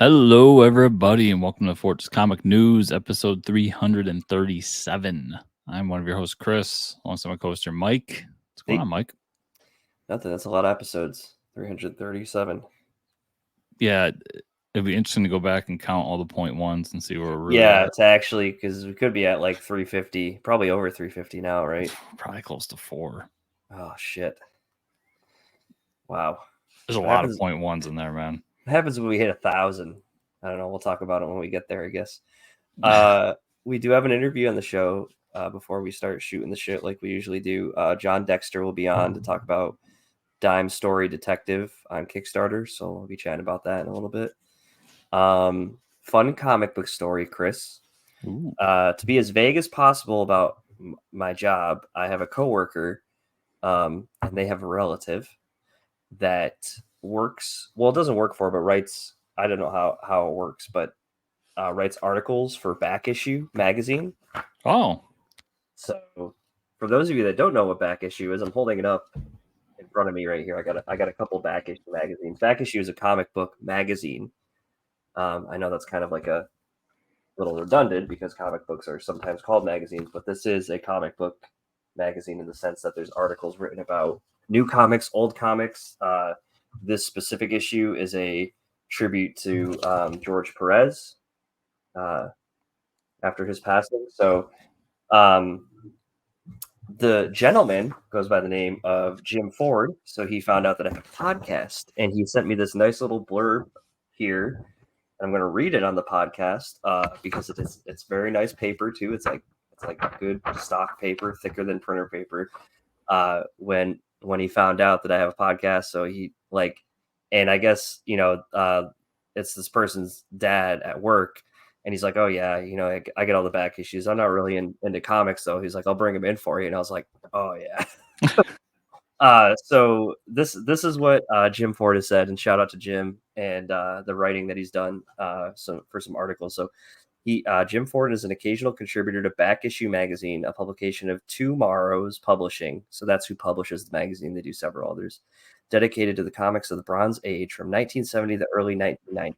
Hello, everybody, and welcome to Fortress Comic News, episode 337. I'm one of your hosts, Chris, alongside my co-host here, Mike. What's going on, Mike? Nothing. That's a lot of episodes. 337. Yeah, it'd be interesting to go back and count all the point ones and see where we're really Yeah, at. it's actually because we could be at like 350, probably over 350 now, right? Probably close to 4. Oh shit! Wow. There's a lot of point ones in there, man. What happens when we hit 1,000? I don't know. We'll talk about it when we get there, I guess. We do have an interview on the show before we start shooting the shit like we usually do. John Dexter will be on to talk about Dime Story Detective on Kickstarter, so we'll be chatting about that in a little bit. Fun comic book story, Chris. To be as vague as possible about my job, I have a coworker, and they have a relative that works. Well, it doesn't work for, but writes. I don't know how it works, but writes articles for Back Issue magazine. Oh, so for those of you that don't know what Back Issue is, I'm holding it up in front of me right here. I got a couple Back Issue magazines. Back Issue is a comic book magazine. I know that's kind of like a little redundant because comic books are sometimes called magazines, but this is a comic book magazine in the sense that there's articles written about new comics, old comics. This specific issue is a tribute to George Perez after his passing. So the gentleman goes by the name of Jim Ford. So he found out that I have a podcast, and he sent me this nice little blurb here. I'm going to read it on the podcast because it's very nice paper too. It's like good stock paper, thicker than printer paper. When he found out that I have a podcast, so he and I guess it's this person's dad at work, and he's like, oh yeah, I get all the back issues. I'm not really into comics though. He's like, I'll bring them in for you, and I was like, oh yeah. So this is what Jim Ford has said, and shout out to Jim and the writing that he's done for some articles. So Jim Ford is an occasional contributor to Back Issue magazine, a publication of Tomorrow's Publishing. So that's who publishes the magazine. They do several others, dedicated to the comics of the Bronze Age from 1970 to the early 1990s.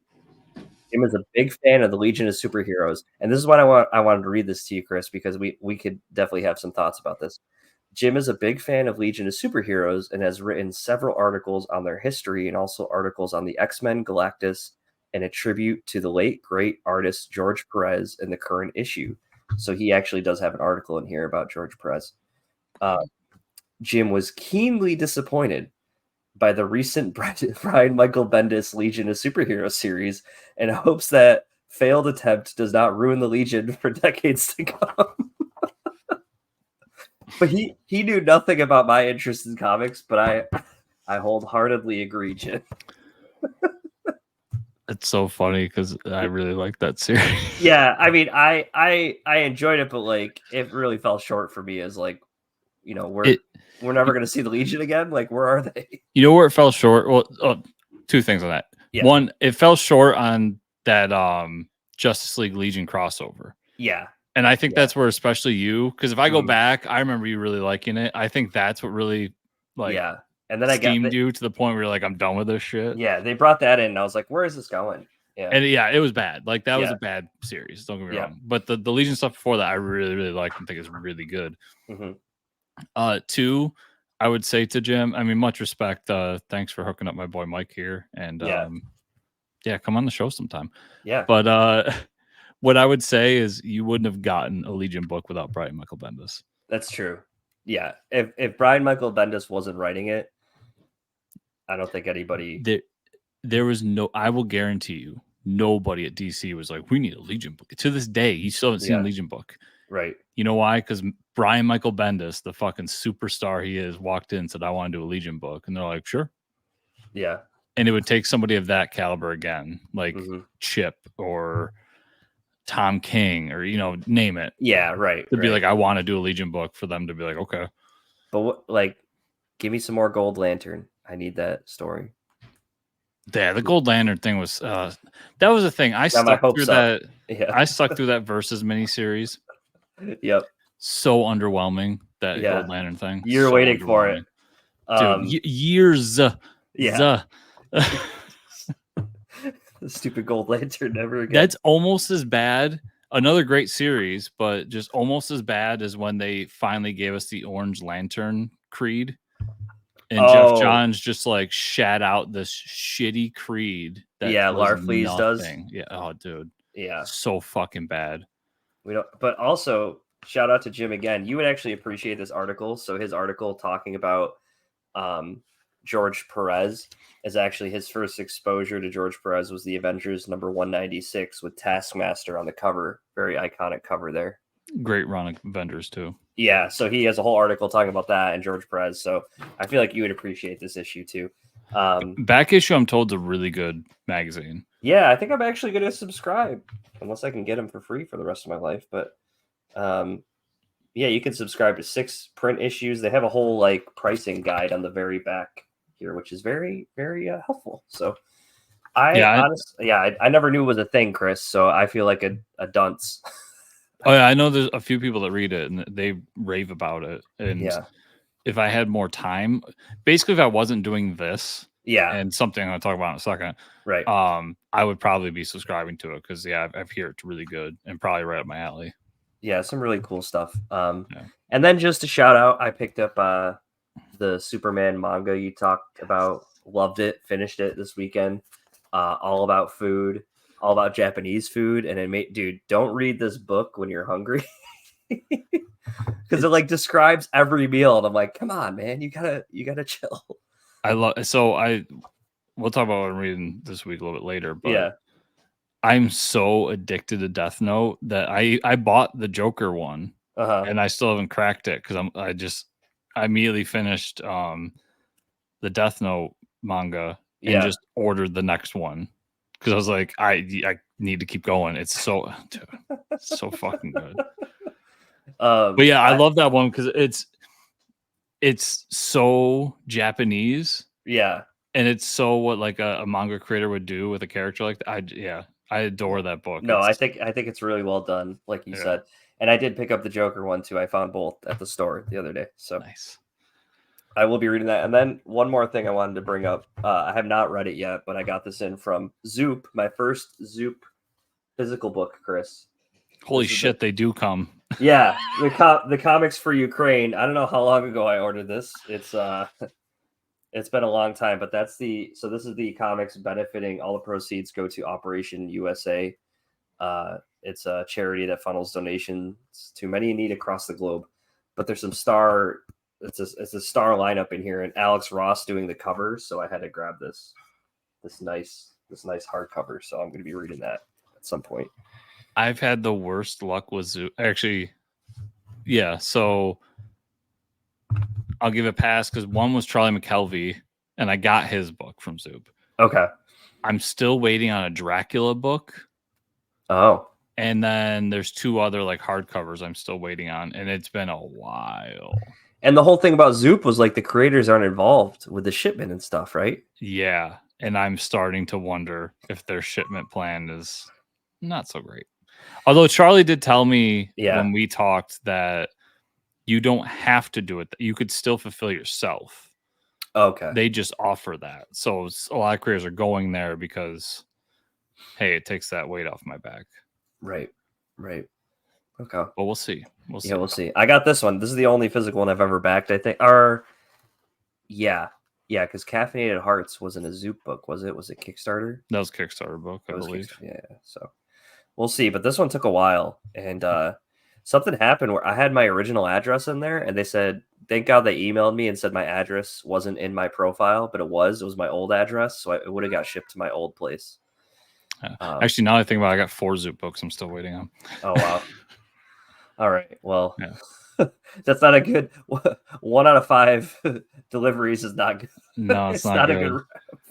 Jim is a big fan of the Legion of Superheroes, and this is what I wanted to read this to you, Chris, because we could definitely have some thoughts about this. Jim is a big fan of Legion of Superheroes and has written several articles on their history and also articles on the X-Men, Galactus, and a tribute to the late great artist George Perez in the current issue. So he actually does have an article in here about George Perez. Jim was keenly disappointed by the recent Brian Michael Bendis Legion of Superheroes series and hopes that failed attempt does not ruin the Legion for decades to come. But he knew nothing about my interest in comics, but I wholeheartedly agree, Jim. it's so funny because I really like that series. Yeah, I mean, I enjoyed it, but it really fell short for me as we're never going to see the Legion again. Where are they? You know where it fell short? Well, two things on that. Yeah. One, it fell short on that Justice League Legion crossover. Yeah. And I think that's where, especially you, because if I go back, I remember you really liking it. I think that's what really and then steamed you to the point where you're like, I'm done with this shit. Yeah, they brought that in, and I was like, where is this going? Yeah, and it was bad. That was a bad series. Don't get me wrong. But the Legion stuff before that, I really, really like and think is really good. Mm-hmm. Two, I would say to Jim, I mean, much respect. Thanks for hooking up my boy Mike here, and come on the show sometime. Yeah, but what I would say is you wouldn't have gotten a Legion book without Brian Michael Bendis. That's true. Yeah, if Brian Michael Bendis wasn't writing it, I don't think anybody. There was no. I will guarantee you, nobody at DC was like, we need a Legion book. To this day, you still haven't seen a Legion book. Right. You know why? Because Brian Michael Bendis, the fucking superstar he is, walked in and said, I want to do a Legion book. And they're like, sure. Yeah. And it would take somebody of that caliber again, like Chip or Tom King or, name it. Yeah, right. To be like, I want to do a Legion book, for them to be like, okay. But give me some more Gold Lantern. I need that story. Yeah, the Gold Lantern thing was that was the thing. I stuck through that. Yeah. I stuck through that Versus miniseries. Yep. So underwhelming, that Gold Lantern thing. You're waiting for it. Dude, years. Yeah. The stupid Gold Lantern never again. That's almost as bad. Another great series, but just almost as bad as when they finally gave us the Orange Lantern Creed. And Jeff Johns just like shat out this shitty Creed that was Larfleeze nothing. does. Yeah. Oh, dude. Yeah. So fucking bad. We don't, but also shout out to Jim again. You would actually appreciate this article. So his article talking about George Perez is actually his first exposure to George Perez was the Avengers number 196 with Taskmaster on the cover. Very iconic cover there. Great run of Avengers too. Yeah, so he has a whole article talking about that and George Perez. So I feel like you would appreciate this issue too. Back issue, I'm told, is a really good magazine. Yeah, I think I'm actually going to subscribe unless I can get them for free for the rest of my life. But yeah, you can subscribe to 6 print issues. They have a whole like pricing guide on the very back here, which is very, very helpful. So I never knew it was a thing, Chris. So I feel like a dunce. Oh yeah, I know there's a few people that read it and they rave about it. And yeah, if I had more time, basically, if I wasn't doing this, and something I'm gonna talk about in a second, right? I would probably be subscribing to it because I've heard it's really good and probably right up my alley. Yeah, some really cool stuff. And then just a shout out, I picked up the Superman manga you talked about. Loved it, finished it this weekend. All about food, all about Japanese food, and it made dude, don't read this book when you're hungry. Because it like describes every meal, and I'm like, come on, man, you gotta chill. We'll talk about what I'm reading this week a little bit later, but yeah, I'm so addicted to Deathnote that I bought the Joker one, and I still haven't cracked it because I immediately finished the Deathnote manga and just ordered the next one because I was like, I need to keep going. It's so fucking good. But yeah, I love that one because it's so Japanese. Yeah. And it's so what like a manga creator would do with a character like that. I adore that book. No, I think it's really well done, like you said. And I did pick up the Joker one too. I found both at the store the other day. So nice. I will be reading that. And then one more thing I wanted to bring up. I have not read it yet, but I got this in from Zoop, my first Zoop physical book, Chris. Holy shit, they do come. Yeah, the comics for Ukraine. I don't know how long ago I ordered this. It's been a long time, but this is the comics benefiting. All the proceeds go to Operation USA. It's a charity that funnels donations to many in need across the globe. But there's some it's a star lineup in here, and Alex Ross doing the cover. So I had to grab this nice hardcover. So I'm going to be reading that at some point. I've had the worst luck with Zoop. Actually, yeah. So I'll give it a pass because one was Charlie McKelvey, and I got his book from Zoop. Okay. I'm still waiting on a Dracula book. Oh. And then there's 2 other like hardcovers I'm still waiting on, and it's been a while. And the whole thing about Zoop was like the creators aren't involved with the shipment and stuff, right? Yeah. And I'm starting to wonder if their shipment plan is not so great. Although Charlie did tell me when we talked that you don't have to do it. You could still fulfill yourself. Okay. They just offer that. So a lot of creators are going there because, hey, it takes that weight off my back. Right. Okay. But we'll see. We'll see. I got this one. This is the only physical one I've ever backed, I think. Yeah, because Caffeinated Hearts wasn't a Zoop book, was it? Was it Kickstarter? That was a Kickstarter book, I believe. Yeah, so we'll see. But this one took a while, and something happened where I had my original address in there, and they said, thank God they emailed me and said my address wasn't in my profile, but it was my old address, so it would have got shipped to my old place. Actually, now I think about it, I got 4 Zoop books I'm still waiting on. Oh, wow. All right. Well, that's not a good 1 out of 5 deliveries is not good. No, it's not good.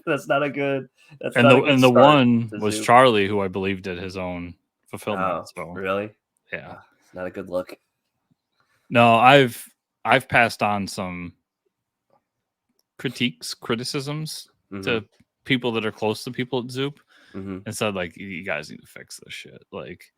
That's not a good. The one was Charlie, who I believe did his own fulfillment. Oh, so really? Yeah. It's not a good look. No, I've passed on some criticisms to people that are close to people at Zoop and said, like, you guys need to fix this shit. Like,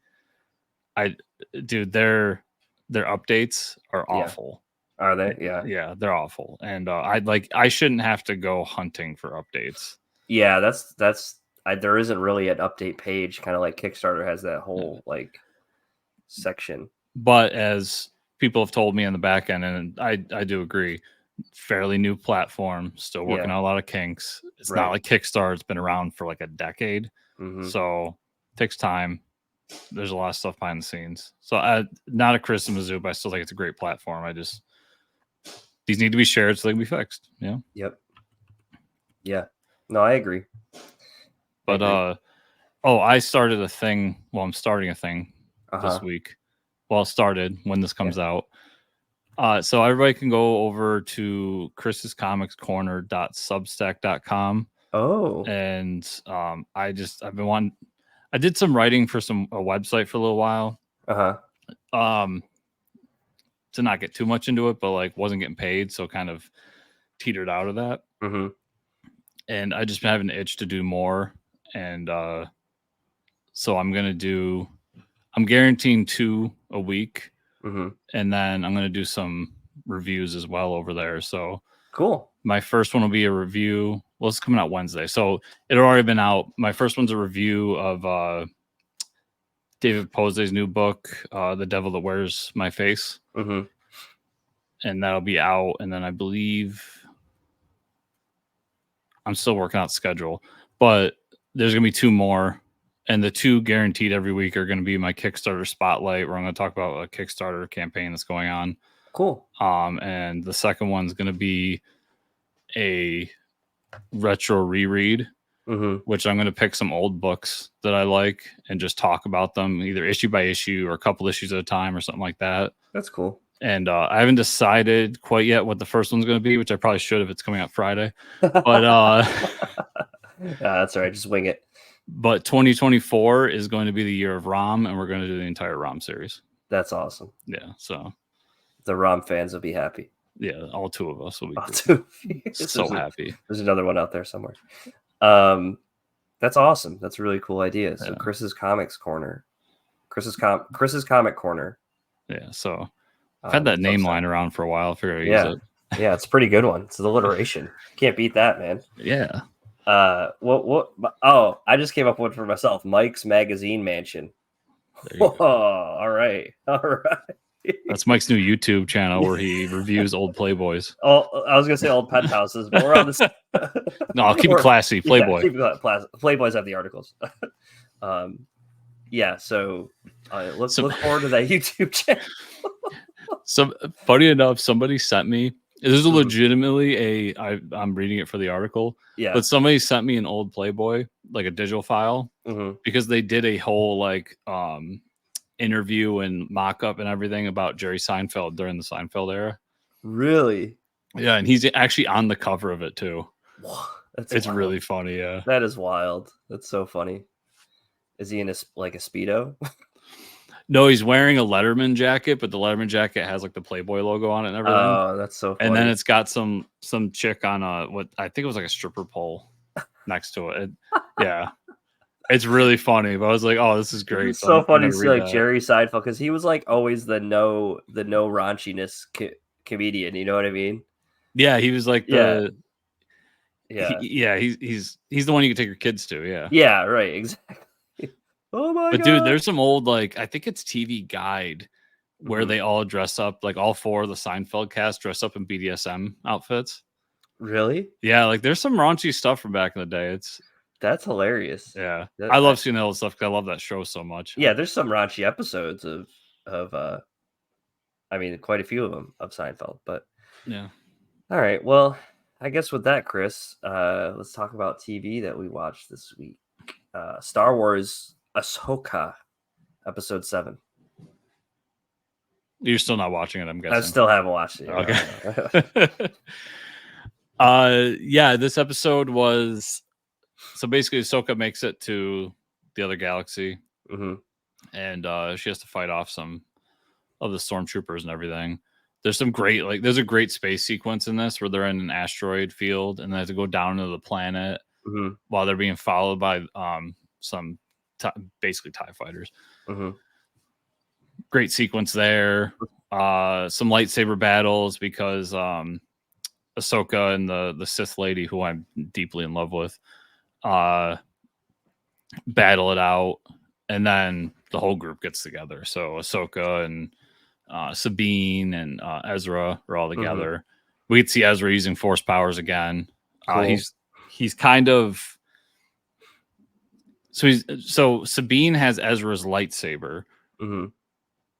their updates are awful. Are they? Yeah, they're awful. And I shouldn't have to go hunting for updates. Yeah, that's there isn't really an update page, kind of like Kickstarter has that whole like section. But as people have told me on the back end, and I do agree, fairly new platform, still working out a lot of kinks. It's not like Kickstarter. It's been around for like a decade. So it takes time. There's a lot of stuff behind the scenes. So not a criticism of Zoo, but I still think it's a great platform. These need to be shared so they can be fixed. Yeah. Yep. Yeah. No, I agree. But I started a thing. Well, I'm starting a thing this week. Well, it started when this comes out. So everybody can go over to chrisscomicscorner.substack.com. Oh. And I've been wanting. I did some writing for a website for a little while. To not get too much into it, but like wasn't getting paid, so kind of teetered out of that. And I just been having an itch to do more, and so I'm guaranteeing 2 a week, and then I'm gonna do some reviews as well over there. So cool. My first one will be a review. Well, it's coming out Wednesday, so it already been out. My first one's a review of David Pose's new book, The Devil That Wears My Face. And that'll be out. And then I believe I'm still working out schedule, but there's going to be 2 more. And the 2 guaranteed every week are going to be my Kickstarter spotlight, where I'm going to talk about a Kickstarter campaign that's going on. Cool. And the second one's going to be a retro reread, which I'm going to pick some old books that I like and just talk about them either issue by issue or a couple issues at a time or something like that. That's cool. And I haven't decided quite yet what the first one's going to be, which I probably should if it's coming out Friday. But that's all right. Just wing it. But 2024 is going to be the year of ROM, and we're going to do the entire ROM series. That's awesome. Yeah. So the ROM fans will be happy. Yeah, all 2 of us will be so happy. There's another one out there somewhere. That's awesome. That's a really cool idea. So Chris's Comics Corner, Chris's Comic Corner. Yeah. So I've had that name line around for a while. I figured I'd use it. Yeah, it's a pretty good one. It's an alliteration. Can't beat that, man. Yeah. What? Oh, I just came up with one for myself. Mike's Magazine Mansion. All right. That's Mike's new YouTube channel where he reviews old Playboys. Oh, I was gonna say old penthouses, but we're on this. No, I'll keep it classy. Playboy. Yeah, keep it classy. Playboys have the articles. Yeah. So let's look forward to that YouTube channel. Funny enough, somebody sent me. This is legitimately I'm reading it for the article. Yeah. But somebody sent me an old Playboy, like a digital file, because they did a whole like interview and mock-up and everything about Jerry Seinfeld during the Seinfeld era. Really? Yeah, and he's actually on the cover of it too. It's wild. Really funny. Yeah, that is wild. That's so funny. Is he in a Speedo? No, he's wearing a Letterman jacket, but the Letterman jacket has like the Playboy logo on it and everything. Oh, that's so funny. And then it's got some chick on what I think it was like a stripper pole next to it. Yeah. It's really funny, but I was like, "Oh, this is great." It's so funny to see like Jerry Seinfeld, because he was like always the no raunchiness comedian. You know what I mean? Yeah, he was like the he's the one you can take your kids to. Yeah, yeah, right, exactly. Oh my god! But dude, there's some old like I think it's TV Guide where they all dress up, like all 4 of the Seinfeld cast dress up in BDSM outfits. Really? Yeah, like there's some raunchy stuff from back in the day. That's hilarious. Yeah, I love seeing all the stuff because I love that show so much. Yeah, there's some raunchy episodes of I mean, quite a few of them of Seinfeld. But yeah. All right. Well, I guess with that, Chris, let's talk about TV that we watched this week. Star Wars Ahsoka, Episode 7. You're still not watching it, I'm guessing. I still haven't watched it. Okay. Yeah, this episode was. So basically, Ahsoka makes it to the other galaxy, and she has to fight off some of the stormtroopers and everything. There's some great, there's a great space sequence in this where they're in an asteroid field and they have to go down into the planet while they're being followed by some basically TIE fighters. Great sequence there. Some lightsaber battles because Ahsoka and the Sith lady, who I'm deeply in love with, battle it out, and then the whole group gets together. So Ahsoka and Sabine and Ezra are all together. We could see Ezra using Force powers again. Cool. He's kind of so Sabine has Ezra's lightsaber,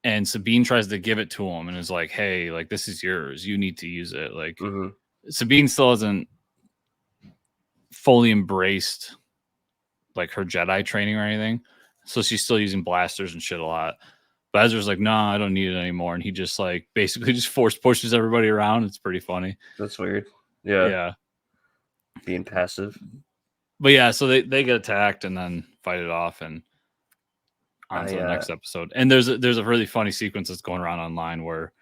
and Sabine tries to give it to him and is like, "Hey, like this is yours. You need to use it." Like Sabine still hasn't fully embraced like her Jedi training or anything, so she's still using blasters and shit a lot. But Ezra's like, "No, I don't need it anymore," and he just like basically just force pushes everybody around. It's pretty funny. That's weird. Yeah. Being passive. But yeah, so they get attacked and then fight it off and on to the next episode. And there's a really funny sequence that's going around online where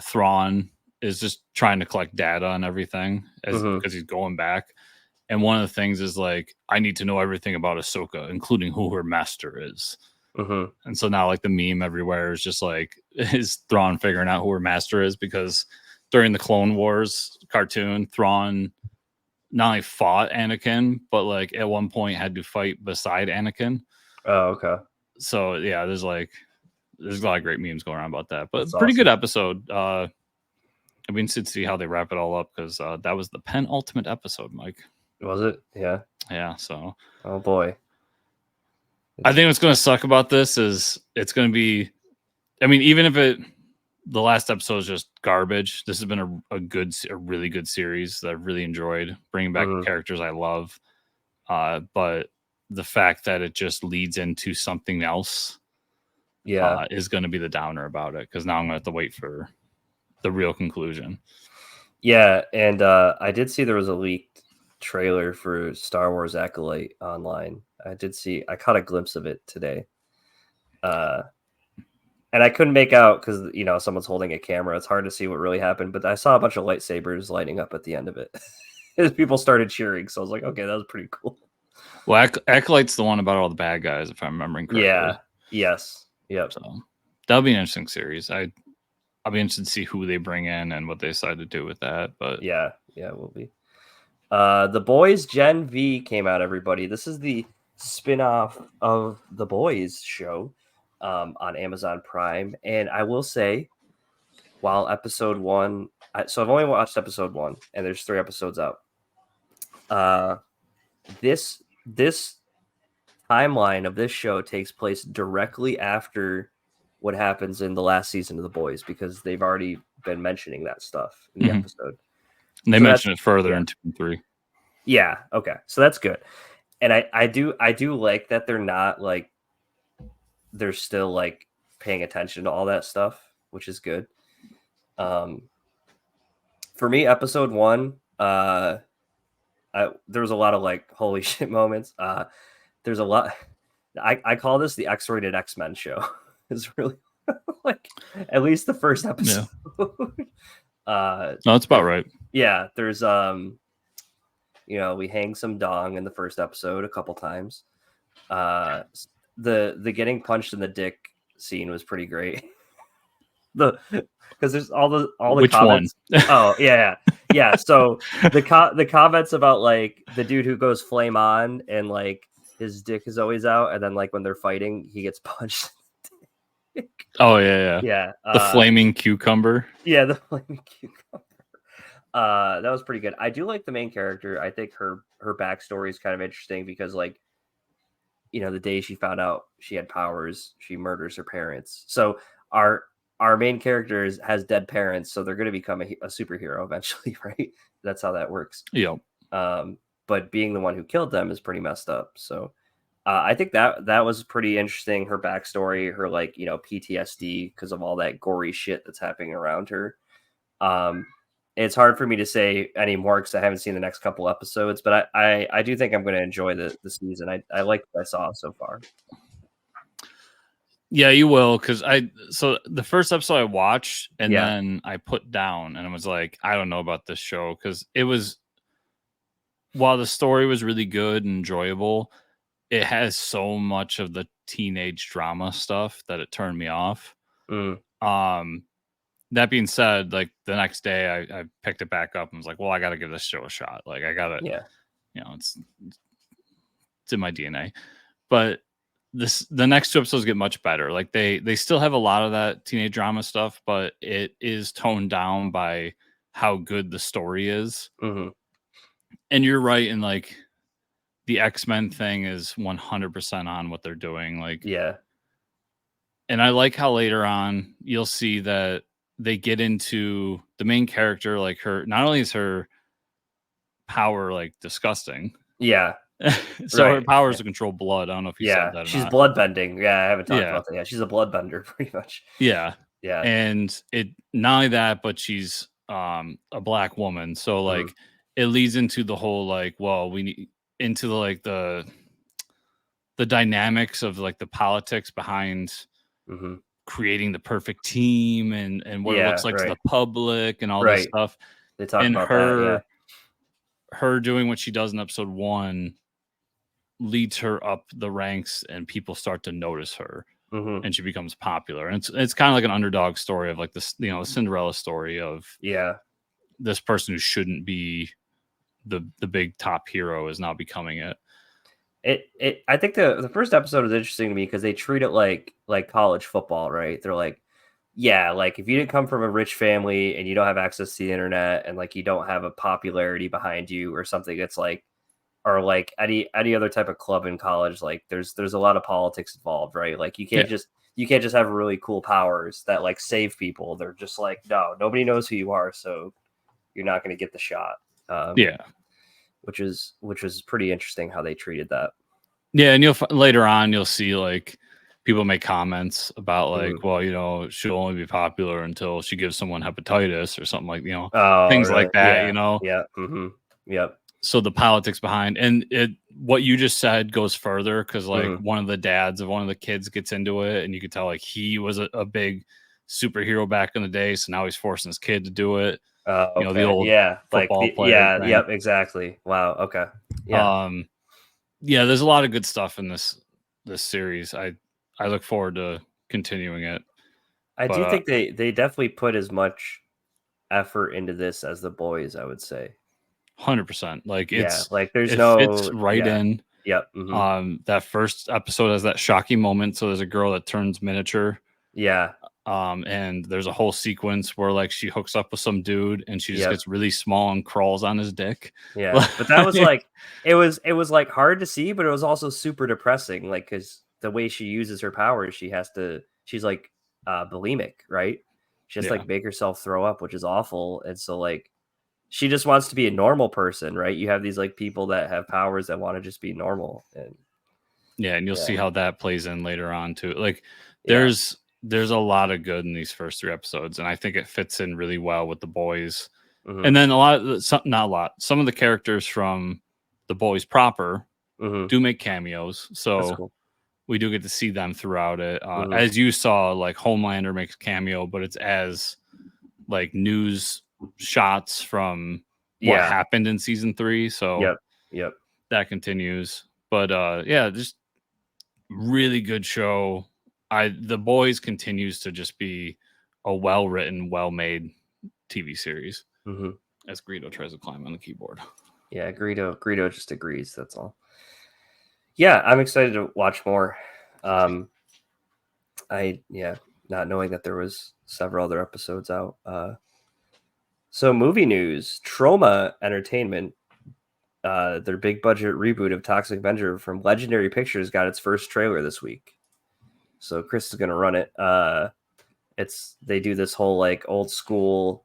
Thrawn is just trying to collect data on everything because he's going back. And one of the things is like, I need to know everything about Ahsoka, including who her master is. And so now like the meme everywhere is just like, is Thrawn figuring out who her master is? Because during the Clone Wars cartoon, Thrawn not only fought Anakin, but like at one point had to fight beside Anakin. Oh, okay. So yeah, there's a lot of great memes going around about that. But that's pretty awesome. Good episode. I've been interested to see how they wrap it all up because that was the penultimate episode, Mike. Was it? Yeah. Yeah. So. Oh boy. I think what's going to suck about this is it's going to be. I mean, even if the last episode is just garbage, this has been a really good series that I've really enjoyed, bringing back characters I love. But the fact that it just leads into something else, is going to be the downer about it because now I'm going to have to wait for the real conclusion. Yeah, and I did see there was a leaked trailer for Star Wars Acolyte online. I caught a glimpse of it today. And I couldn't make out because, someone's holding a camera. It's hard to see what really happened, but I saw a bunch of lightsabers lighting up at the end of it. As people started cheering. So I was like, okay, that was pretty cool. Well, Acolyte's the one about all the bad guys, if I'm remembering correctly. Yeah. Yes. Yep. So that'll be an interesting series. I'll be interested to see who they bring in and what they decide to do with that. But yeah, it will be. The Boys Gen V came out, everybody. This is the spin-off of The Boys show on Amazon Prime. And I will say, while episode 1... so I've only watched episode 1, and there's 3 episodes out. This timeline of this show takes place directly after what happens in the last season of The Boys, because they've already been mentioning that stuff in the episode. And they mention it further in 2 and 3. Yeah. Okay. So that's good. And I do like that they're not like, they're still like paying attention to all that stuff, which is good. For me, episode 1, there was a lot of like, holy shit moments. There's a lot. I call this the X-rated X-Men show. It's really like, at least the first episode. No, that's about right. Yeah. There's, we hang some dong in the first episode a couple times. The getting punched in the dick scene was pretty great. Because there's all the Which comments. One? Oh yeah. So the comments about like the dude who goes flame on and like his dick is always out, and then like when they're fighting, he gets punched. Oh yeah. The flaming cucumber. Yeah, the flaming cucumber. That was pretty good. I do like the main character. I think her backstory is kind of interesting because, like, the day she found out she had powers, she murders her parents. So our main character has dead parents, so they're going to become a superhero eventually, right? That's how that works. Yeah. But being the one who killed them is pretty messed up. So I think that was pretty interesting. Her backstory, her like PTSD because of all that gory shit that's happening around her. It's hard for me to say anymore because I haven't seen the next couple episodes, but I do think I'm going to enjoy the season. I like what I saw so far. Yeah, you will, because so the first episode I watched and then I put down and I was like, I don't know about this show because it was, while the story was really good and enjoyable, it has so much of the teenage drama stuff that it turned me off. That being said, like the next day I picked it back up and was like, well, I got to give this show a shot. Like I got to, it's it's in my DNA. But the next 2 episodes get much better. Like they still have a lot of that teenage drama stuff, but it is toned down by how good the story is. Mm-hmm. And you're right in like the X-Men thing is 100% on what they're doing. Like, yeah. And I like how later on you'll see that they get into the main character, like her, not only is her power like disgusting. Yeah. So right. her power is to control blood. I don't know if you said that or she's not. blood bending. Yeah, I haven't talked Yeah. about that. Yeah, she's a blood bender pretty much. Yeah. Yeah. And it not only that, but she's a black woman. So like it leads into the whole like, well, we need into the like the dynamics of like the politics behind creating the perfect team and what it looks like to the public and all this stuff. They talk and about her that, her doing what she does in episode 1 leads her up the ranks and people start to notice her and she becomes popular. And it's kind of like an underdog story of like this, you know, Cinderella story of this person who shouldn't be the big top hero is now becoming it. I think the first episode is interesting to me because they treat it like college football, right? They're like, yeah, like if you didn't come from a rich family and you don't have access to the internet and like you don't have a popularity behind you or something, it's like, or like any other type of club in college, like there's a lot of politics involved, right? Like you can't just have really cool powers that like save people. They're just like, no, nobody knows who you are, so you're not going to get the shot. Which was pretty interesting how they treated that. Yeah, and later on you'll see like people make comments about like, well, you know, she'll only be popular until she gives someone hepatitis or something like, you know, things like that, you know. Yep. So the politics behind and what you just said goes further because like one of the dads of one of the kids gets into it and you could tell like he was a big superhero back in the day, so now he's forcing his kid to do it. You know, the old football player thing. Yep, exactly. Wow. Okay. Yeah, there's a lot of good stuff in this series. I look forward to continuing it. I do think they definitely put as much effort into this as The Boys, I would say. 100%. Like it's like there's fits right in. Yep. That first episode has that shocking moment. So there's a girl that turns miniature. Yeah. And there's a whole sequence where like she hooks up with some dude and she just gets really small and crawls on his dick. Yeah. But that was like it was like hard to see, but it was also super depressing. Like because the way she uses her powers, she's like bulimic, right? She just like make herself throw up, which is awful. And so like she just wants to be a normal person, right? You have these like people that have powers that want to just be normal. And and you'll see how that plays in later on too. Like there's a lot of good in these first 3 episodes, and I think it fits in really well with The Boys. And then some of the characters from The Boys proper do make cameos, so we do get to see them throughout it. As you saw, like Homelander makes a cameo, but it's as like news shots from what happened in season 3. So that continues. But just really good show. The Boys continues to just be a well-written, well-made TV series. As Greedo tries to climb on the keyboard. Yeah, Greedo just agrees. That's all. Yeah, I'm excited to watch more. Not knowing that there was several other episodes out. So movie news, Troma Entertainment, their big budget reboot of Toxic Avenger from Legendary Pictures got its first trailer this week. So Chris is going to run it. They do this whole like old school,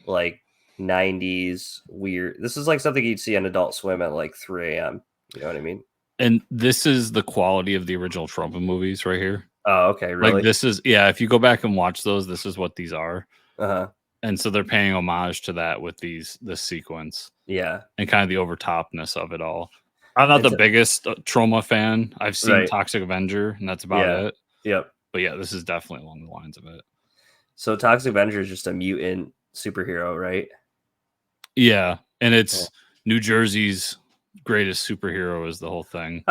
like 90s weird. This is like something you'd see on Adult Swim at like 3 a.m. You know what I mean? And this is the quality of the original Troma movies right here. Oh, okay. Really? Like this is, if you go back and watch those, this is what these are. And so they're paying homage to that with this sequence. Yeah. And kind of the overtopness of it all. I'm not the biggest Troma fan. I've seen Toxic Avenger, and that's about it. Yep. But yeah, this is definitely along the lines of it. So Toxic Avenger is just a mutant superhero, right? Yeah. And it's New Jersey's greatest superhero is the whole thing.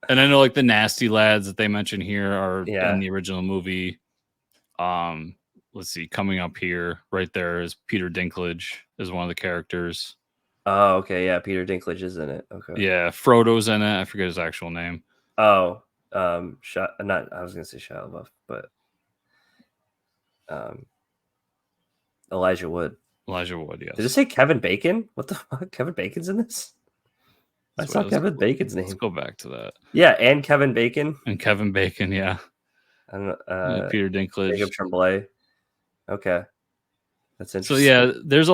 And I know like the Nasty Lads that they mention here are in the original movie. Let's see, coming up here, right there is Peter Dinklage is one of the characters. Oh, okay, yeah, Peter Dinklage is in it. Okay. Yeah, Frodo's in it. I forget his actual name. Oh, not I was gonna say Shia LaBeouf, but Elijah Wood. Elijah Wood, yes. Did it say Kevin Bacon? What the fuck? Kevin Bacon's in this? I saw Kevin Bacon's Let's name. go back to that. Yeah, and Kevin Bacon. And Kevin Bacon, yeah. I don't know. Peter Dinklage. Jacob Tremblay. Okay. That's interesting. So yeah, there's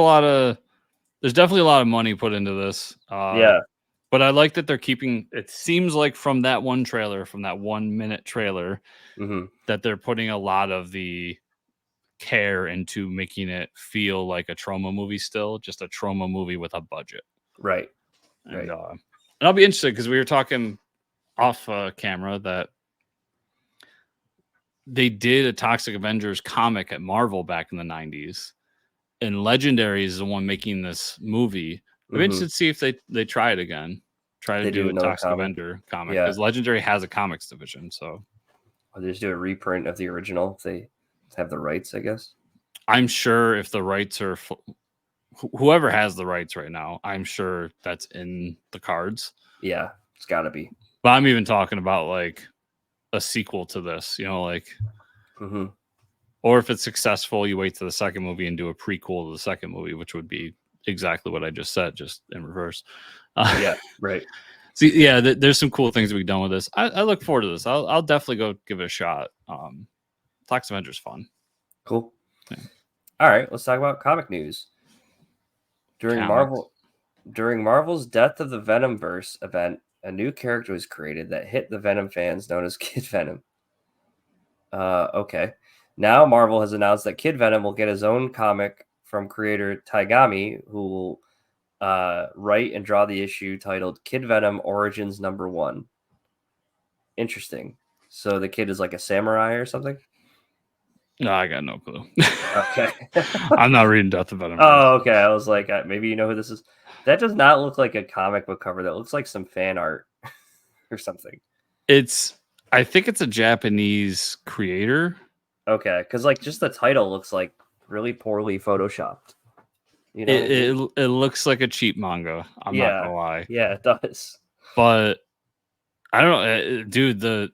definitely a lot of money put into this. Yeah. But I like that they're keeping, it seems like from that one trailer, from that 1 minute trailer, that they're putting a lot of the care into making it feel like a trauma movie still, just a trauma movie with a budget. Right. And I'll be interested because we were talking off camera that they did a Toxic Avengers comic at Marvel back in the 90s. And Legendary is the one making this movie. I'm interested to see if they try it again. Try to do a Toxic Avenger comic. Because Legendary has a comics division. So or they just do a reprint of the original if they have the rights, I guess. I'm sure if the rights are whoever has the rights right now, I'm sure that's in the cards. Yeah, it's got to be. But I'm even talking about like a sequel to this, like, or if it's successful, you wait to the second movie and do a prequel to the second movie, which would be exactly what I just said, just in reverse. Yeah, right. See, yeah, there's some cool things we've done with this. I look forward to this. I'll definitely go give it a shot. Toxic Avengers fun. Cool. Yeah. All right, let's talk about comic news. During Marvel's Death of the Venomverse event, a new character was created that hit the Venom fans, known as Kid Venom. Okay. Now Marvel has announced that Kid Venom will get his own comic from creator Taigami, who will write and draw the issue titled Kid Venom Origins #1. Interesting. So the kid is like a samurai or something? No, I got no clue. Okay. I'm not reading Death of Venom. Oh, okay. I was like, maybe you know who this is. That does not look like a comic book cover. That looks like some fan art or something. I think it's a Japanese creator. Okay, because like just the title looks like really poorly photoshopped. You know, it looks like a cheap manga. I'm not gonna lie. Yeah, it does. But I don't know, dude.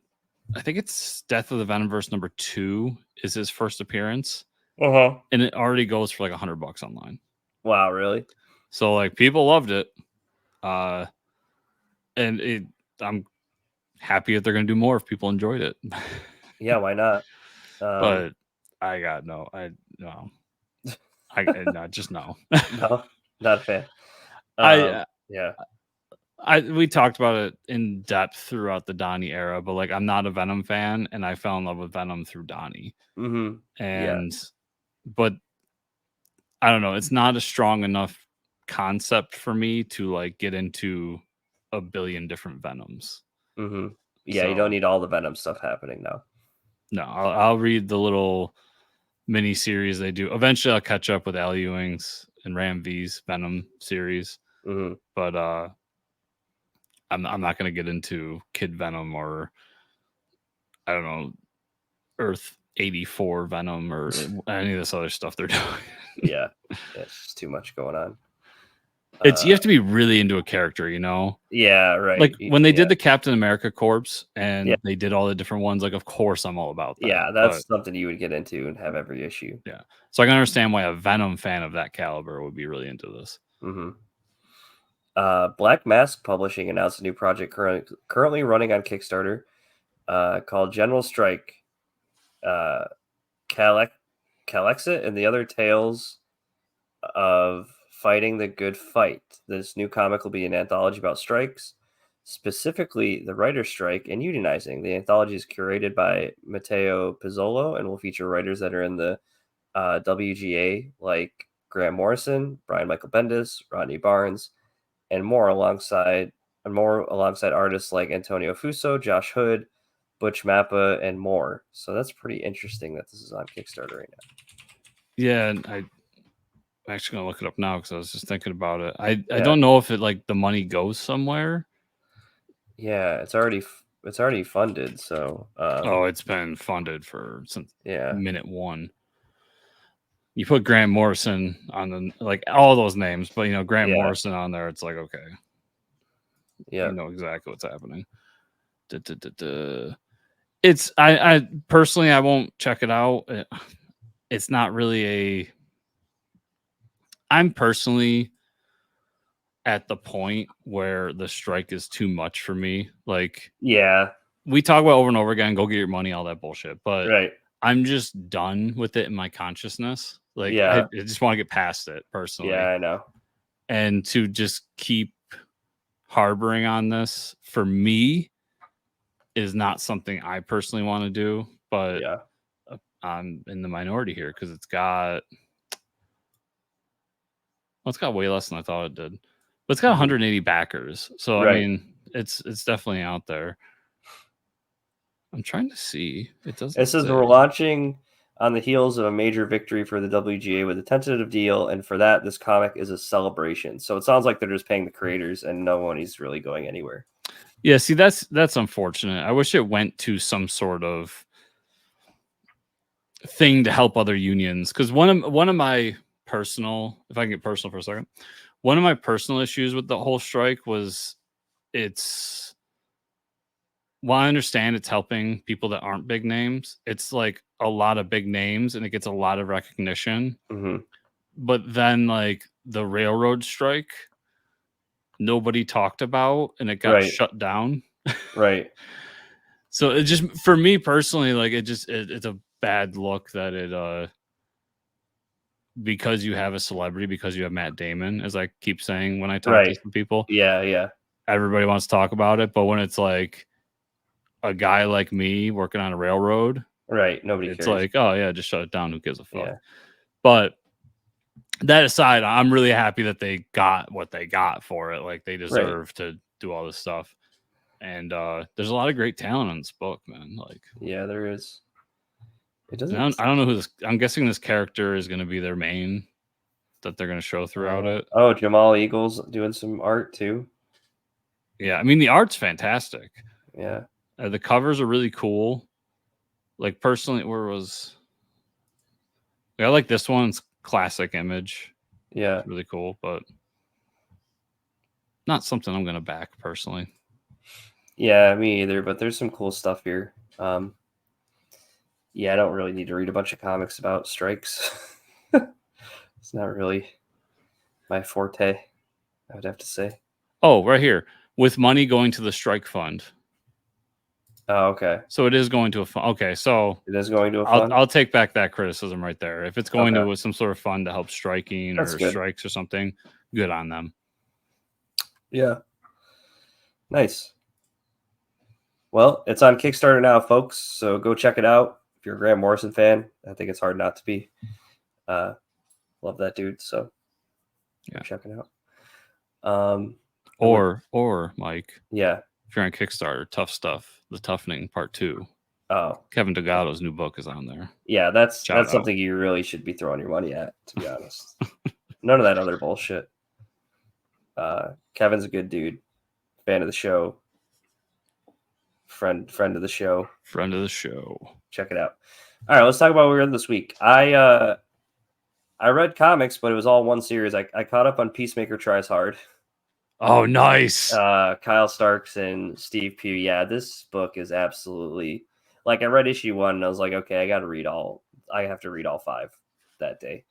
I think it's Death of the Venomverse #2 is his first appearance, and it already goes for like $100 online. Wow, really? So like people loved it, and I'm happy that they're gonna do more if people enjoyed it. Yeah, why not? But I got no. Just no. No, not a fan. We talked about it in depth throughout the Donnie era, but like I'm not a Venom fan, and I fell in love with Venom through Donnie. But I don't know, it's not a strong enough concept for me to like get into a billion different Venoms. Yeah, so, you don't need all the Venom stuff happening now. No, I'll read the little mini series they do. Eventually, I'll catch up with Al Ewing's and Ram V's Venom series, but I'm not going to get into Kid Venom or I don't know Earth 84 Venom or any of this other stuff they're doing. Yeah, it's just too much going on. You have to be really into a character, Yeah, right. Like when they did the Captain America corpse and they did all the different ones, like of course I'm all about that. Yeah, that's something you would get into and have every issue. Yeah. So I can understand why a Venom fan of that caliber would be really into this. Black Mask Publishing announced a new project currently running on Kickstarter called General Strike. Calexit and the Other Tales of Fighting the Good Fight. This new comic will be an anthology about strikes, specifically the writer's strike and unionizing. The anthology is curated by Matteo Pizzolo and will feature writers that are in the WGA like Grant Morrison, Brian Michael Bendis, Rodney Barnes, and more alongside artists like Antonio Fuso, Josh Hood, Butch Mappa, and more. So that's pretty interesting that this is on Kickstarter right now. Yeah, and I'm actually gonna look it up now because I was just thinking about it. I don't know if it like the money goes somewhere. Yeah, it's already funded. So it's been funded since minute one. you put Grant Morrison on the like all those names, but you know Grant Morrison on there, it's like okay, yeah, you know exactly what's happening. It's I personally I won't check it out. It's not really a. I'm personally at the point where the strike is too much for me. Like, yeah, we talk about over and over again, go get your money, all that bullshit. But right, I'm just done with it in my consciousness. Like, yeah, I just want to get past it personally. yeah, I know. And to just keep harboring on this for me is not something I personally want to do. But Yeah, I'm in the minority here because it's got way less than I thought it did. But it's got 180 backers. So I right. mean, it's definitely out there. I'm trying to see. It doesn't It says say. we're launching on the heels of a major victory for the WGA with a tentative deal, and for that, this comic is a celebration. So it sounds like they're just paying the creators, and no one is really going anywhere. Yeah, see, that's unfortunate. I wish it went to some sort of thing to help other unions, because one of my personal, if I can get personal for a second, one of my personal issues with the whole strike was it's. While I understand it's helping people that aren't big names, it's like a lot of big names and it gets a lot of recognition. Mm-hmm. But then, like the railroad strike, nobody talked about and it got Right, shut down. right, So it just, for me personally, like it's a bad look that it because you have a celebrity, because you have Matt Damon, as I keep saying when I talk to right. some people, Yeah, yeah, everybody wants to talk about it. But when it's like a guy like me working on a railroad, right. Nobody it's cares. like, oh yeah, just shut it down. Who gives a fuck? Yeah, But that aside, I'm really happy that they got what they got for it. Like they right. deserve to do all this stuff. And there's a lot of great talent in this book, man. Like, Yeah, there is. It I doesn't. don't know who this. I'm guessing this character is going to be their main that they're going to show throughout it. Oh, Jamal Eagles doing some art too. Yeah, I mean the art's fantastic. Yeah, The covers are really cool. Like personally, I like this one. It's classic image. yeah, It's really cool, but not something I'm going to back personally. yeah. Me either. But there's some cool stuff here. Yeah, I don't really need to read a bunch of comics about strikes. It's not really my forte, I would have to say. Oh, right here, with money going to the strike fund. Oh, okay. So it is going to a fund. Okay, so It is going to a fund. I'll take back that criticism right there. If it's going Okay. to some sort of fund to help striking That's or good. strikes or something, good on them. Yeah. Nice. Well, it's on Kickstarter now, folks. So go check it out. If you're a Grant Morrison fan, I think it's hard not to be. Love that dude. So Yeah, check it out. or Mike, Yeah. if you're on Kickstarter, Tough Stuff, The Toughening Part 2. Oh, Kevin Delgado's new book is on there. yeah. That's Shout out. something you really should be throwing your money at, to be honest. None of that other bullshit. Kevin's a good dude. Fan of the show. Friend of the show. Friend of the show. Check it out. All right, let's talk about what we read this week. I read comics, but it was all one series. I caught up on Peacemaker Tries Hard. Oh, nice. Kyle Starks and Steve Pugh. Yeah, this book is absolutely, like, I read issue 1 and I was like, okay, I have to read all 5 that day.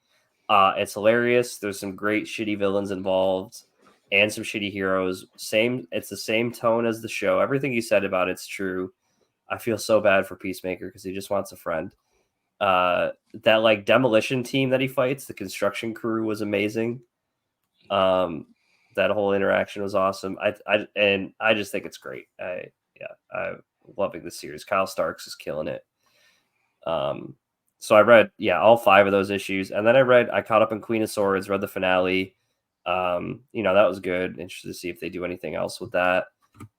It's hilarious. There's some great shitty villains involved and some shitty heroes. It's the same tone as the show. Everything you said about it's true. I feel so bad for Peacemaker because he just wants a friend. That like demolition team that he fights, the construction crew, was amazing. That whole interaction was awesome. I just think it's great. I'm loving this series. Kyle Starks is killing it. So I read, all 5 of those issues, and then I caught up in Queen of Swords, read the finale. That was good. Interested to see if they do anything else with that.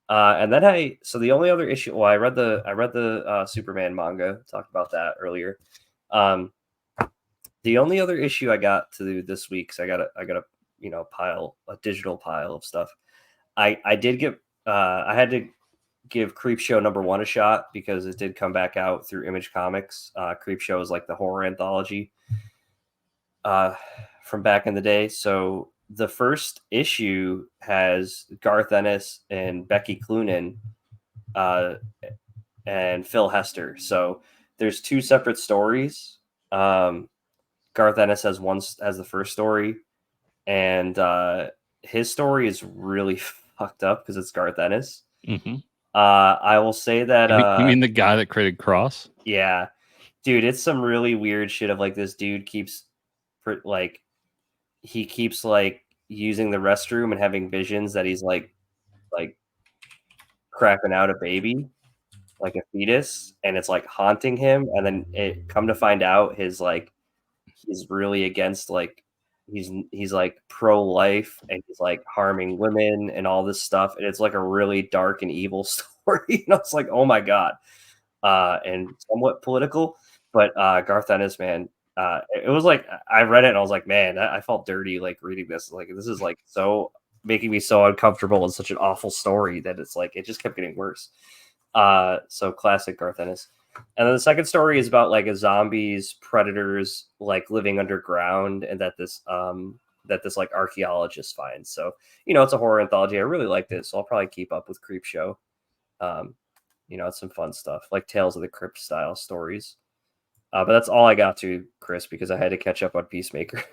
And then the only other issue, I read the Superman manga, talked about that earlier. The only other issue I got to do this week, because I got a digital pile of stuff. I had to give Creepshow #1 a shot because it did come back out through Image Comics. Creepshow is like the horror anthology. from back in the day. So the first issue has Garth Ennis and Becky Cloonan and Phil Hester. So there's two separate stories. Garth Ennis has the first story, and his story is really fucked up because it's Garth Ennis. Mm-hmm. I will say that You mean the guy that created Cross? Yeah, dude, it's some really weird shit of like this dude keeps like he keeps like using the restroom and having visions that he's like crapping out a baby, like a fetus, and it's like haunting him. And then it come to find out he's really against like he's like pro-life, and he's like harming women and all this stuff. And it's like a really dark and evil story. It's like, oh my god. And somewhat political, but Garth Ennis, man, it was like I read it and I was like, man, I felt dirty like reading this. Like this is like so making me so uncomfortable and such an awful story that it's like it just kept getting worse. So classic Garth Ennis. And then the second story is about like a zombies, predators, like living underground, and that this like archaeologist finds. So it's a horror anthology. I really liked it, so I'll probably keep up with Creepshow. It's some fun stuff like Tales of the Crypt style stories. But that's all I got to, Chris, because I had to catch up on Peacemaker.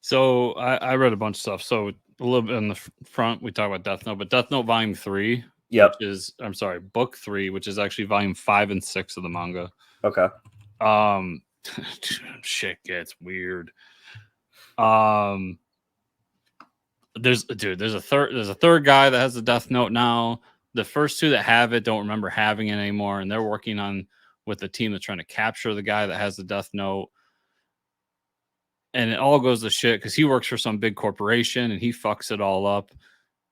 So I read a bunch of stuff. So a little bit in the front, we talk about Deathnote, but Deathnote Volume 3, Yep. Book 3, which is actually Volume 5 and 6 of the manga. Okay. Shit gets weird. There's a third guy that has the Deathnote now. The first two that have it don't remember having it anymore, and they're working on with the team that's trying to capture the guy that has the Deathnote. And it all goes to shit because he works for some big corporation and he fucks it all up.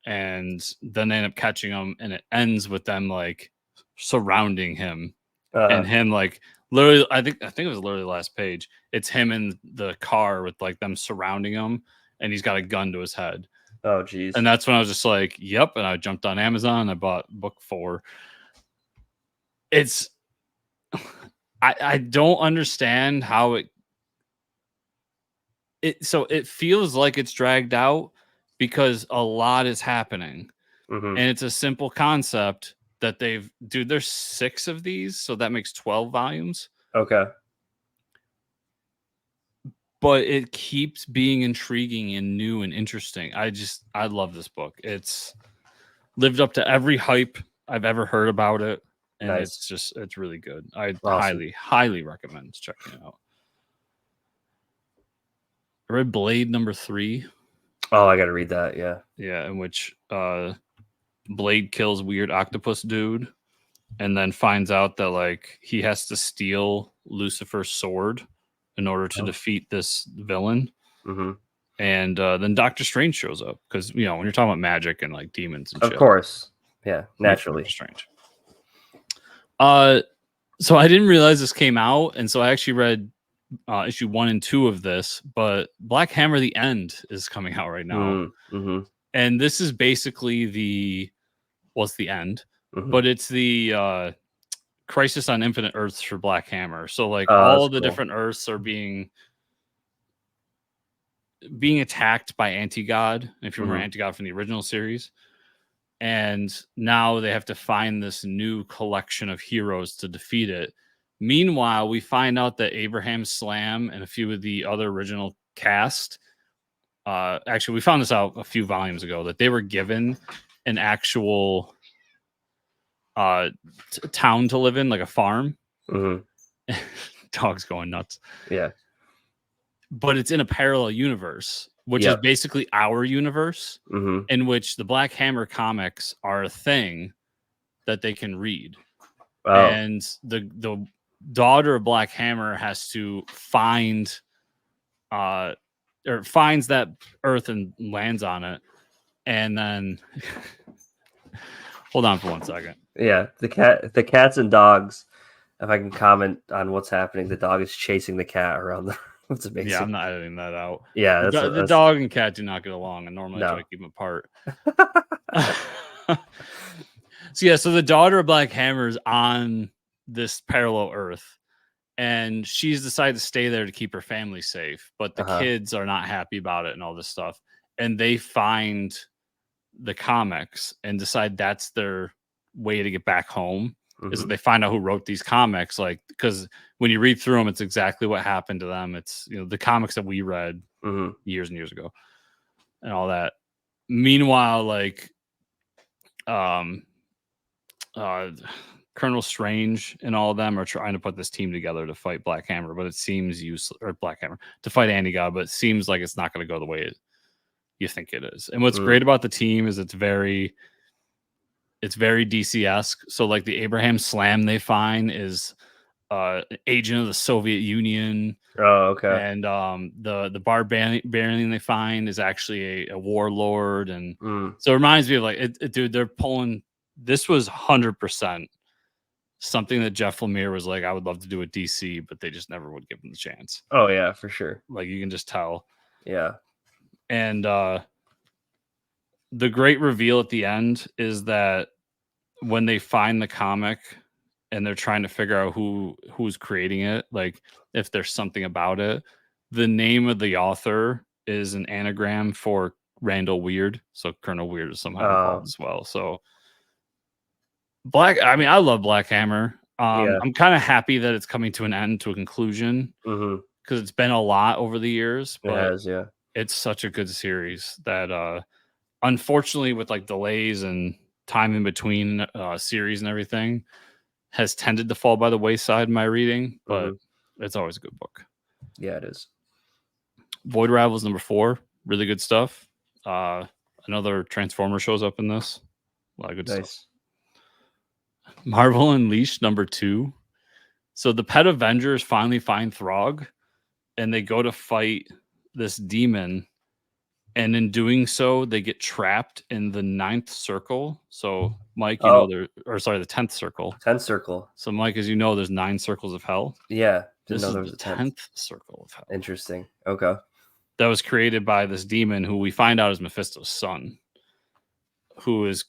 And then they end up catching him, and it ends with them like surrounding him and him like literally. I think it was literally the last page. It's him in the car with like them surrounding him, and he's got a gun to his head. Oh, geez. And that's when I was just like, yep. And I jumped on Amazon and I bought book 4. It's, I don't understand how so it feels like it's dragged out because a lot is happening. Mm-hmm. And it's a simple concept that there's 6 of these. So that makes 12 volumes. Okay. But it keeps being intriguing and new and interesting. I love this book. It's lived up to every hype I've ever heard about it. And nice. It's really good. I awesome. highly recommend checking it out. I read Blade number 3. Oh, I got to read that. Yeah. Yeah. In which Blade kills weird octopus dude and then finds out that like he has to steal Lucifer's sword in order to defeat this villain. Mm-hmm. And then Doctor Strange shows up because, when you're talking about magic and like demons and shit. Of course. Yeah, naturally. Doctor Strange. So I didn't realize this came out. And so I actually read issue 1 and 2 of this, but Black Hammer The End is coming out right now. Mm-hmm. And this is basically the end, but it's the Crisis on Infinite Earths for Black Hammer. So like all the different Earths are being attacked by Anti-God, if you remember Anti-God from the original series. And now they have to find this new collection of heroes to defeat it. Meanwhile, we find out that Abraham Slam and a few of the other original cast, actually, we found this out a few volumes ago, that they were given an actual town to live in, like a farm. Dog's going nuts. Yeah. But it's in a parallel universe, which is basically our universe, in which the Black Hammer comics are a thing that they can read. Wow. And the daughter of Black Hammer has to finds that Earth and lands on it. And then hold on for 1 second. Yeah, the cats and dogs. If I can comment on what's happening, the dog is chasing the cat around the. It's amazing. Yeah, I'm not editing that out. Yeah, the dog and cat do not get along, and normally I try to keep them apart. So the daughter of Black Hammer is on this parallel Earth, and she's decided to stay there to keep her family safe, but the kids are not happy about it and all this stuff, and they find the comics and decide that's their way to get back home. Is that they find out who wrote these comics, like, because when you read through them, it's exactly what happened to them. It's, you know, the comics that we read years and years ago and all that. Meanwhile, like Colonel Strange and all of them are trying to put this team together to fight Black Hammer, but it seems useless, or Black Hammer to fight Anti-God, but it seems like it's not going to go the way you think it is. And what's great about the team is it's very DC-esque. So like the Abraham Slam they find is an agent of the Soviet Union. Oh, okay. And the Barbarian they find is actually a warlord. And so it reminds me of like, dude, they're pulling, this was 100% something that Jeff Lemire was like, I would love to do with DC, but they just never would give him the chance. Oh yeah, for sure. Like you can just tell. Yeah. And the great reveal at the end is that when they find the comic and they're trying to figure out who's creating it, like if there's something about it, the name of the author is an anagram for Randall Weird. So Colonel Weird is somehow involved as well. So I love Black Hammer. I'm kind of happy that it's coming to an end, to a conclusion, because it's been a lot over the years, but it's such a good series that unfortunately with like delays and time in between series and everything has tended to fall by the wayside in my reading, but it's always a good book. Yeah, it is. Void Ravels number 4, really good stuff. Another Transformer shows up in this. A lot of good stuff. Marvel Unleashed number 2. So the Pet Avengers finally find Throg, and they go to fight this demon. And in doing so, they get trapped in the 9th circle. So, Mike, you know, the 10th circle. 10th circle. So, Mike, as you know, there's 9 circles of hell. Yeah. This is the 10th circle of hell. Interesting. Okay. That was created by this demon who we find out is Mephisto's son, who has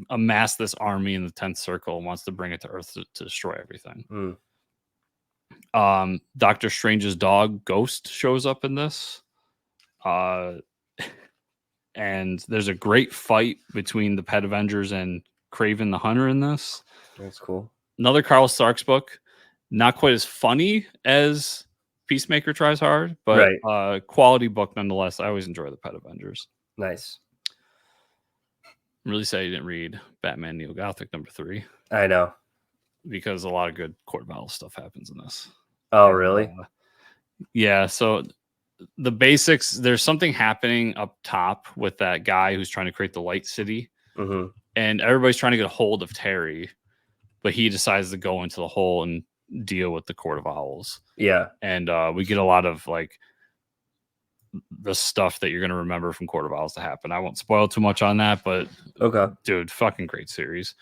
amassed this army in the 10th circle and wants to bring it to Earth to destroy everything. Doctor Strange's dog, Ghost, shows up in this. And there's a great fight between the Pet Avengers and Kraven the Hunter in this. That's cool. Another Carl Starks book. Not quite as funny as Peacemaker Tries Hard, but quality book nonetheless. I always enjoy the Pet Avengers. Nice. I'm really sad you didn't read Batman Neo-Gothic number 3. I know. Because a lot of good Court of Owls stuff happens in this. Oh, really? Yeah, so the basics, there's something happening up top with that guy who's trying to create the Light City, and everybody's trying to get a hold of Terry, but he decides to go into the hole and deal with the Court of Owls. Yeah. And we get a lot of like the stuff that you're going to remember from Court of Owls to happen. I won't spoil too much on that, but dude, fucking great series.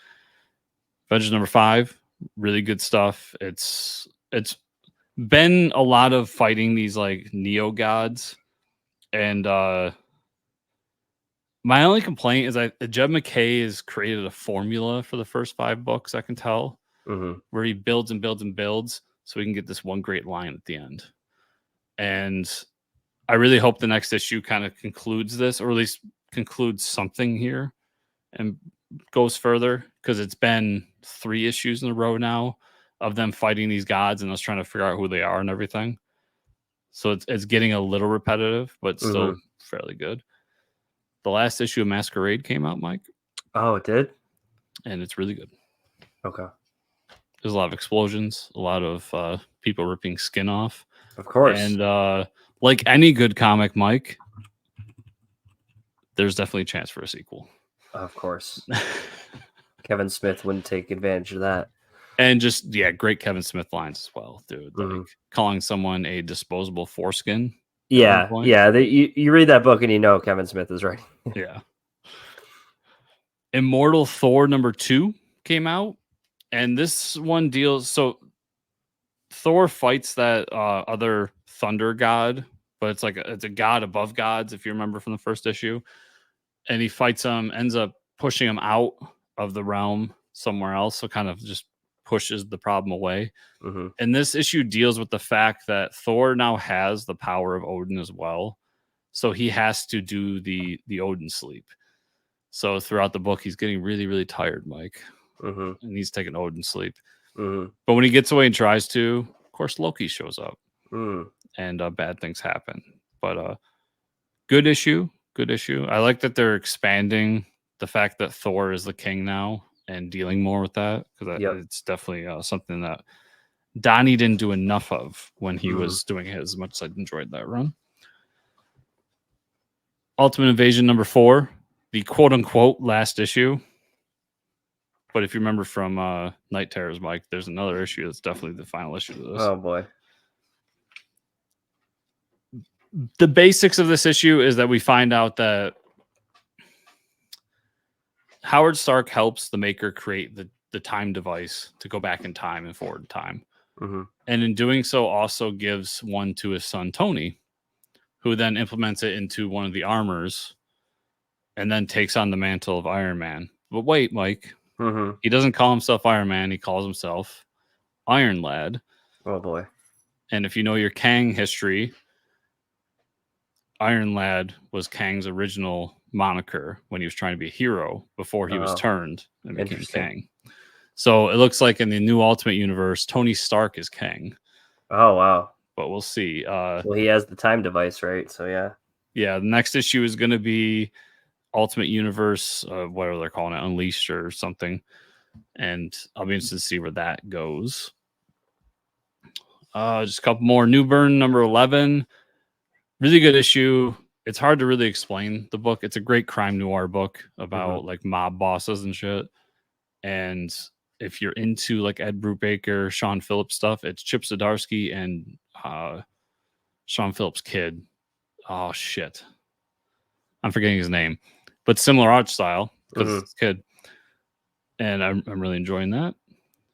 Avengers number 5, really good stuff. It's been a lot of fighting these like neo-gods, and my only complaint is Jed MacKay has created a formula for the first 5 books, I can tell, where he builds and builds and builds so we can get this one great line at the end. And I really hope the next issue kind of concludes this, or at least concludes something here and goes further, because it's been 3 issues in a row now of them fighting these gods and us trying to figure out who they are and everything. So it's getting a little repetitive, but still fairly good. The last issue of Maskerade came out, Mike. Oh, it did? And it's really good. Okay. There's a lot of explosions, a lot of people ripping skin off. Of course. And like any good comic, Mike, there's definitely a chance for a sequel. Of course. Kevin Smith wouldn't take advantage of that. And just, great Kevin Smith lines as well, dude. Like calling someone a disposable foreskin. Yeah. You read that book and you know Kevin Smith is right. Yeah. Immortal Thor number 2 came out. And this one deals... So Thor fights that other thunder god, but it's a god above gods, if you remember from the first issue. And he fights him, ends up pushing him out of the realm somewhere else. So kind of just pushes the problem away. Mm-hmm. And this issue deals with the fact that Thor now has the power of Odin as well. So he has to do the Odin sleep. So throughout the book, he's getting really, really tired, Mike. Mm-hmm. And he's taking Odin sleep. Mm-hmm. But when he gets away and tries to, of course, Loki shows up. Mm. And bad things happen. But good issue. Good issue. I like that they're expanding the fact that Thor is the king now and dealing more with that, because it's definitely something that Donnie didn't do enough of when he was doing his, as much as I enjoyed that run. Ultimate Invasion number 4, the quote-unquote last issue. But if you remember from Night Terrors, Mike, there's another issue that's definitely the final issue of this. Oh, boy. The basics of this issue is that we find out that Howard Stark helps the Maker create the time device to go back in time and forward in time. Mm-hmm. And in doing so, also gives one to his son, Tony, who then implements it into one of the armors and then takes on the mantle of Iron Man. But wait, Mike, he doesn't call himself Iron Man. He calls himself Iron Lad. Oh, boy. And if you know your Kang history, Iron Lad was Kang's original moniker when he was trying to be a hero before he was turned and became Kang. So it looks like in the new Ultimate Universe, Tony Stark is Kang. Oh, wow. But we'll see. Well, he has the time device, right? So, yeah. Yeah, the next issue is going to be Ultimate Universe, whatever they're calling it, Unleashed or something. And I'll be interested to see where that goes. Just a couple more. Newburn, number 11. Really good issue. It's hard to really explain the book. It's a great crime noir book about like mob bosses and shit. And if you're into like Ed Brubaker, Sean Phillips stuff, it's Chip Zdarsky and Sean Phillips' kid. Oh shit, I'm forgetting his name, but similar art style because it's kid. And I'm really enjoying that.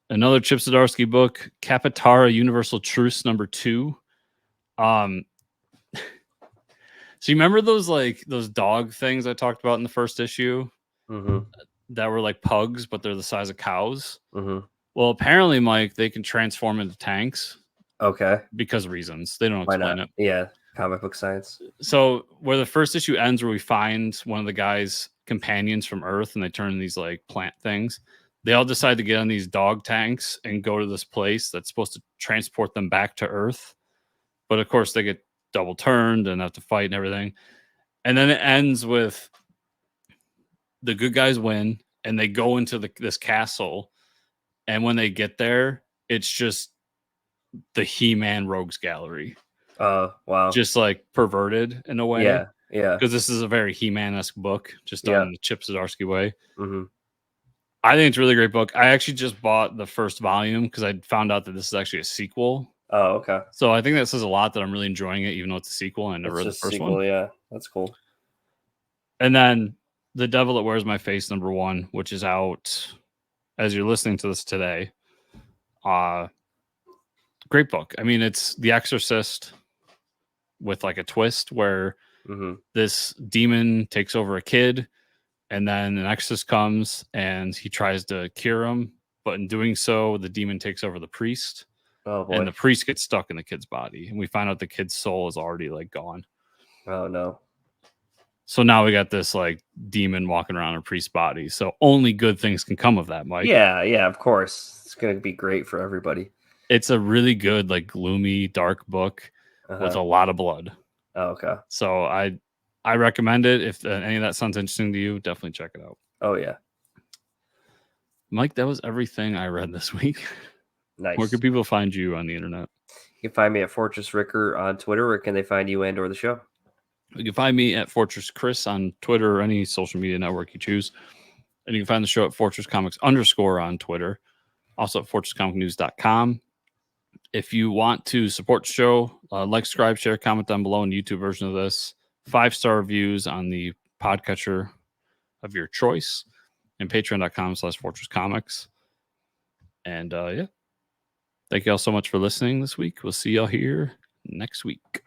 Another Chip Zdarsky book, Kaptara Universal Truce number 2. So you remember those dog things I talked about in the first issue that were like pugs, but they're the size of cows? Well, apparently, Mike, they can transform into tanks. Okay. Because reasons. They don't explain it. Yeah, comic book science. So where the first issue ends, where we find one of the guy's companions from Earth and they turn these like plant things, they all decide to get on these dog tanks and go to this place that's supposed to transport them back to Earth. But of course, they get double turned and have to fight and everything. And then it ends with the good guys win and they go into this castle. And when they get there, it's just the He-Man Rogues Gallery. Wow. Just like perverted in a way. Yeah. Because this is a very He-Man-esque book, just done in the Chip Zdarsky way. Mm-hmm. I think it's a really great book. I actually just bought the first volume because I found out that this is actually a sequel. Oh, okay. So I think that says a lot that I'm really enjoying it, even though it's a sequel and I never read the first one. Yeah, that's cool. And then The Devil That Wears My Face number 1, which is out as you're listening to this today. Great book. I mean, it's The Exorcist with like a twist where this demon takes over a kid and then an exorcist comes and he tries to cure him. But in doing so, the demon takes over the priest. Oh, boy. And the priest gets stuck in the kid's body. And we find out the kid's soul is already like gone. Oh, no. So now we got this like demon walking around a priest's body. So only good things can come of that, Mike. Yeah, of course. It's going to be great for everybody. It's a really good, like gloomy, dark book with a lot of blood. Oh, okay. So I recommend it. If any of that sounds interesting to you, definitely check it out. Oh, yeah. Mike, that was everything I read this week. Nice. Where can people find you on the internet? You can find me at Fortress Ricker on Twitter. Where can they find you and or the show? You can find me at Fortress Chris on Twitter or any social media network you choose. And you can find the show at Fortress Comics _ on Twitter. Also at fortresscomicnews.com. If you want to support the show, like, subscribe, share, comment down below in the YouTube version of this. 5-star reviews on the podcatcher of your choice. And patreon.com/fortresscomics. And yeah. Thank you all so much for listening this week. We'll see y'all here next week.